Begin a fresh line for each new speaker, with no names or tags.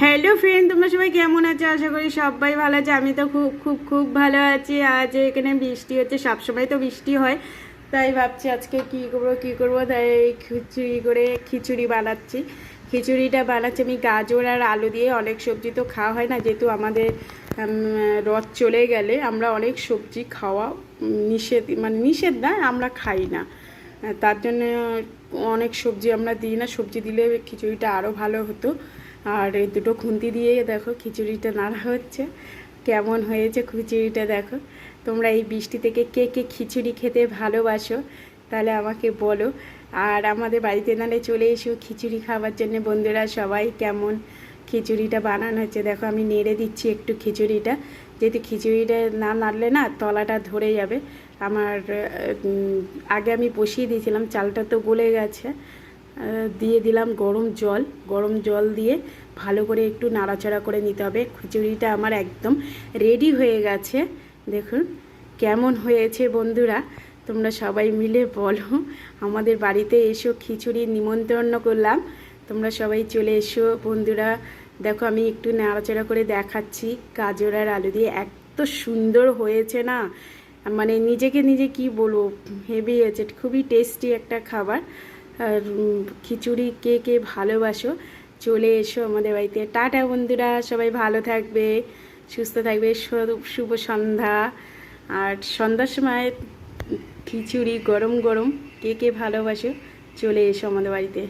Hello friend, তোমরা সবাই কেমন আছো? আশা করি সবাই ভালো আছে। আমি তো খুব খুব খুব ভালো আছি। আজ এখানে বৃষ্টি হচ্ছে, সবসময় তো বৃষ্টি হয়, তাই ভাবছি আজকে কী করবো, তাই খিচুড়ি বানাচ্ছি। খিচুড়িটা বানাচ্ছি আমি গাজর আর আলু দিয়ে। অনেক সবজি তো খাওয়া হয় না, যেহেতু আমাদের রথ চলে গেলে আমরা অনেক সবজি খাওয়া নিষেধ, মানে নিষেধ না, আমরা খাই না। তার জন্য অনেক সবজি আমরা দিই না। সবজি দিলে খিচুড়িটা আরও ভালো হতো। আর এই দুটো খুন্তি দিয়ে দেখো খিচুড়িটা নাড়া হচ্ছে। কেমন হয়েছে খিচুড়িটা দেখো। তোমরা এই বৃষ্টি থেকে কে কে খিচুড়ি খেতে ভালোবাসো তাহলে আমাকে বলো। আর আমাদের বাড়িতে নালে চলে এসো খিচুড়ি খাওয়ার জন্য। বন্ধুরা সবাই কেমন খিচুড়িটা বানানো হচ্ছে দেখো। আমি নেড়ে দিচ্ছি একটু খিচুড়িটা, যেহেতু খিচুড়িটা না নাড়লে না তলাটা ধরে যাবে আমার। আগে আমি বসিয়ে দিয়েছিলাম, চালটা তো গলে গেছে। দিয়ে দিলাম গরম জল দিয়ে ভালো করে একটু নাড়াচাড়া করে নিতে হবে। খিচুড়িটা আমার একদম রেডি হয়ে গেছে। দেখুন কেমন হয়েছে বন্ধুরা, তোমরা সবাই মিলে বলো। আমাদের বাড়িতে এসো, খিচুড়ির নিমন্ত্রণ করলাম, তোমরা সবাই চলে এসো বন্ধুরা। দেখো আমি একটু নাড়াচাড়া করে দেখাচ্ছি। গাজর আর আলু দিয়ে এত সুন্দর হয়েছে না, মানে নিজে কি বলবো, হেভি হয়েছে। খুবই টেস্টি একটা খাবার। আর খিচুড়ি কে কে ভালোবাসো চলে এসো আমাদের বাড়িতে। টাটা বন্ধুরা, সবাই ভালো থাকবে, সুস্থ থাকবে। শুভ সন্ধ্যা। আর সন্ধ্যার সময় খিচুড়ি গরম গরম কে কে ভালোবাসো চলে এসো আমাদের বাড়িতে।